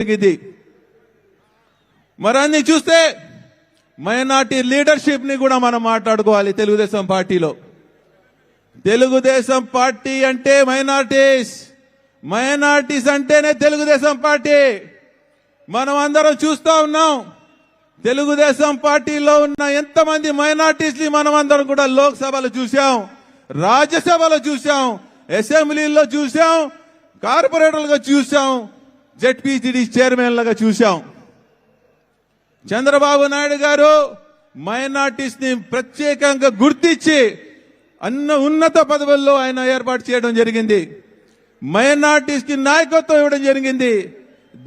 జరిగింది. మరి అన్ని చూస్తే మైనార్టీ లీడర్షిప్ ని కూడా మనం మాట్లాడుకోవాలి. తెలుగుదేశం పార్టీలో తెలుగుదేశం పార్టీ అంటే మైనార్టీస్ అంటేనే తెలుగుదేశం పార్టీ. మనం అందరం చూస్తా ఉన్నాం. తెలుగుదేశం పార్టీలో ఉన్న ఎంతమంది మైనార్టీస్ ని మనం అందరం కూడా లోక్సభలో చూసాం, రాజ్యసభలో చూసాం, అసెంబ్లీలో చూసాం, కార్పొరేటర్లుగా చూసాం, జెడ్పీటీడీ చైర్మన్లుగా చూసాం. చంద్రబాబు నాయుడు గారు మైనార్టీస్ ని ప్రత్యేకంగా గుర్తించి ఉన్నత పదవుల్లో ఆయన ఏర్పాటు చేయడం జరిగింది. మైనార్టీస్ కి నాయకత్వం ఇవ్వడం జరిగింది.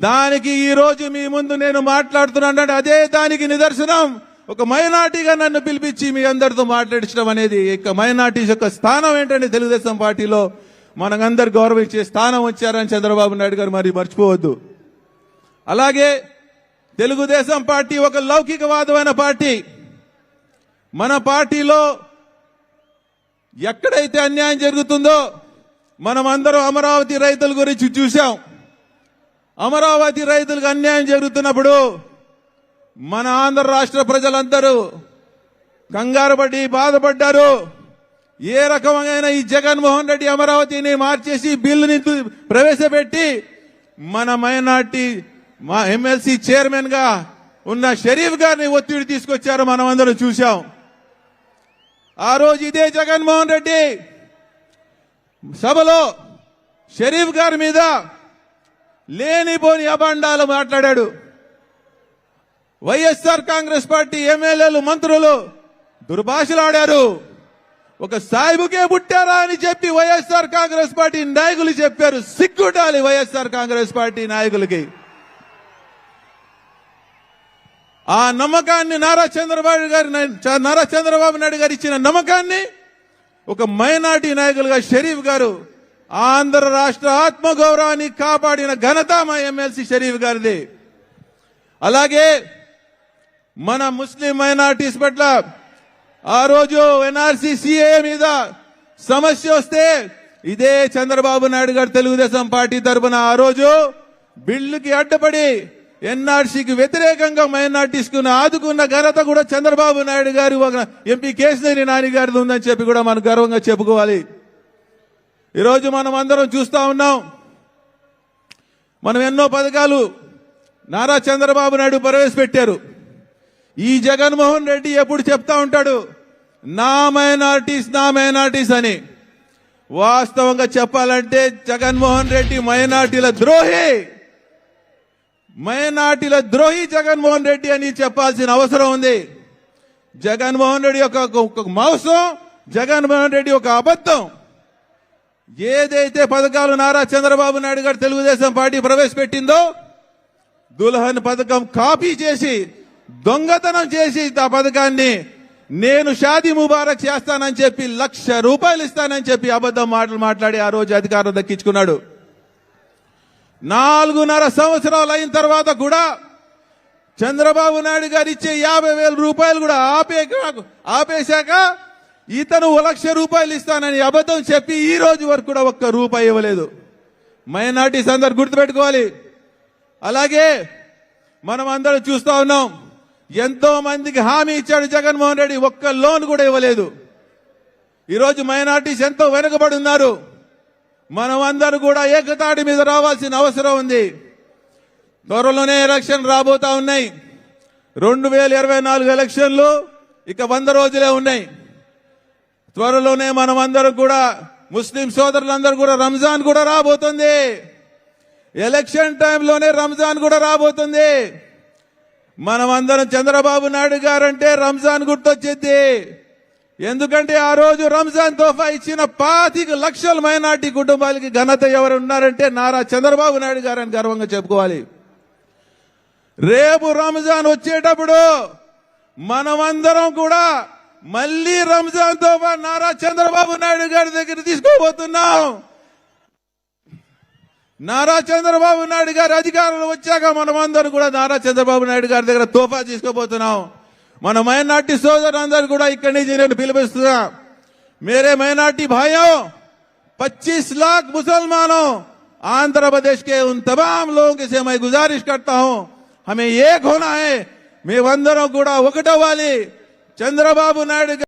దానికి ఈ రోజు మీ ముందు నేను మాట్లాడుతున్నాను. అదే దానికి నిదర్శనం. ఒక మైనార్టీగా నన్ను పిలిపించి మీ అందరితో మాట్లాడించడం అనేది ఇక మైనార్టీస్ యొక్క స్థానం ఏంటంటే తెలుగుదేశం పార్టీలో మనకందరు గౌరవించే స్థానం వచ్చారని చంద్రబాబు నాయుడు గారు మరి మర్చిపోవద్దు. అలాగే తెలుగుదేశం పార్టీ ఒక లౌకికవాదమైన పార్టీ. మన పార్టీలో ఎక్కడైతే అన్యాయం జరుగుతుందో మనం అందరం అమరావతి రైతుల గురించి చూశాం. అమరావతి రైతులకు అన్యాయం జరుగుతున్నప్పుడు మన ఆంధ్ర రాష్ట్ర ప్రజలందరూ కంగారు పడి బాధపడ్డారు. ఏ రకమైన ఈ జగన్మోహన్ రెడ్డి అమరావతిని మార్చేసి బిల్లుని ప్రవేశపెట్టి మన మైనార్టీ ఎమ్మెల్సీ చైర్మన్ గా ఉన్న షరీఫ్ గారిని ఒత్తిడి తీసుకొచ్చారు. మనం అందరం చూశాం. ఆ రోజు ఇదే జగన్మోహన్ రెడ్డి సభలో షరీఫ్ గారి మీద లేనిపోని అభాండాలు మాట్లాడాడు. వైఎస్ఆర్ కాంగ్రెస్ పార్టీ ఎమ్మెల్యేలు మంత్రులు దుర్భాషలాడారు. ఒక సాయిబుకే పుట్టారా అని చెప్పి వైఎస్ఆర్ కాంగ్రెస్ పార్టీ నాయకులు చెప్పారు. సిగ్గుండాలి వైఎస్ఆర్ కాంగ్రెస్ పార్టీ నాయకులకి. ఆ నమ్మకాన్ని నారా చంద్రబాబు నాయుడు గారు ఇచ్చిన నమ్మకాన్ని ఒక మైనార్టీ నాయకులుగా షరీఫ్ గారు ఆంధ్ర రాష్ట్ర ఆత్మగౌరవాన్ని కాపాడిన ఘనత మా ఎమ్మెల్సీ షరీఫ్ గారిది. అలాగే మన ముస్లిం మైనార్టీస్ పట్ల ఆ రోజు ఎన్ఆర్సీ సిఏ మీద సమస్య వస్తే ఇదే చంద్రబాబు నాయుడు గారు తెలుగుదేశం పార్టీ తరఫున ఆ రోజు బిల్లుకి అడ్డుపడి ఎన్ఆర్సీకి వ్యతిరేకంగా మైనార్టీస్ కు ఆదుకున్న ఘనత కూడా చంద్రబాబు నాయుడు గారు ఎంపీ కేశినేని నాని గారిది ఉందని చెప్పి కూడా మనం గర్వంగా చెప్పుకోవాలి. ఈరోజు మనం అందరం చూస్తా ఉన్నాం. మనం ఎన్నో పథకాలు నారా చంద్రబాబు నాయుడు ప్రవేశపెట్టారు. ఈ జగన్మోహన్ రెడ్డి ఎప్పుడు చెప్తా ఉంటాడు నా మైనార్టీస్ అని. వాస్తవంగా చెప్పాలంటే జగన్మోహన్ రెడ్డి మైనార్టీల ద్రోహి జగన్మోహన్ రెడ్డి అని చెప్పాల్సిన అవసరం ఉంది. జగన్మోహన్ రెడ్డి ఒక మోసం, జగన్మోహన్ రెడ్డి ఒక అబద్ధం. ఏదైతే పథకాలు నారా చంద్రబాబు నాయుడు గారు తెలుగుదేశం పార్టీ ప్రవేశపెట్టిందో దుల్హన్ పథకం కాపీ చేసి దొంగతనం చేసి ఆ పథకాన్ని నేను షాదీ ముబారక్ చేస్తానని చెప్పి ₹1,00,000 ఇస్తానని చెప్పి అబద్ధం మాటలు మాట్లాడి ఆ రోజు అధికారం దక్కించుకున్నాడు. 4.5 సంవత్సరాలు అయిన తర్వాత కూడా చంద్రబాబు నాయుడు గారు ఇచ్చే ₹50,000 కూడా ఆపేశాక ఇతను ₹1,00,000 ఇస్తానని అబద్ధం చెప్పి ఈ రోజు వరకు కూడా ₹1 ఇవ్వలేదు. మైనార్టీస్ అందరు గుర్తుపెట్టుకోవాలి. అలాగే మనం అందరం చూస్తా ఉన్నాం. ఎంతో మందికి హామీ ఇచ్చాడు జగన్మోహన్ రెడ్డి, ఒక్క లోన్ కూడా ఇవ్వలేదు. ఈరోజు మైనార్టీస్ ఎంతో వెనుకబడి ఉన్నారు. మనం అందరూ కూడా ఏకతాటి మీద రావాల్సిన అవసరం ఉంది. త్వరలోనే ఎలక్షన్ రాబోతా ఉన్నాయి. 2024 ఎలక్షన్లు ఇక 100 రోజులే ఉన్నాయి. త్వరలోనే మనం అందరం కూడా ముస్లిం సోదరులందరూ కూడా రంజాన్ కూడా రాబోతుంది. ఎలక్షన్ టైంలోనే రంజాన్ కూడా రాబోతుంది. మనం అందరం చంద్రబాబు నాయుడు గారంటే రంజాన్ గుర్తొచ్చింది. ఎందుకంటే ఆ రోజు రంజాన్ తోఫా ఇచ్చిన 25 లక్షల మైనార్టీ కుటుంబాలకి ఘనత ఎవరు ఉన్నారంటే నారా చంద్రబాబు నాయుడు గారని గర్వంగా చెప్పుకోవాలి. రేపు రంజాన్ వచ్చేటప్పుడు మనమందరం కూడా మళ్ళీ రంజాన్ తోఫా నారా చంద్రబాబు నాయుడు గారి దగ్గర తీసుకోబోతున్నాం. నారా చంద్రబాబు నాయుడు గారి అధికారంలో వచ్చాక మనమందరం కూడా నారా చంద్రబాబు నాయుడు గారి దగ్గర తోఫా తీసుకోబోతున్నాం. మన మైనార్టీ సోదరులందరూ కూడా ఇక్కడి నుంచి నేను పిలుపుస్తున్నా. మేరే మైనార్టీ భాइयों 25 लाख मुसलमानों आंध्र प्रदेश के उन तमाम लोगों से मैं गुजारिश करता हूं, हमें एक होना है. మేమందరం కూడా ఒకటవ్వాలి. చంద్రబాబు నాయుడు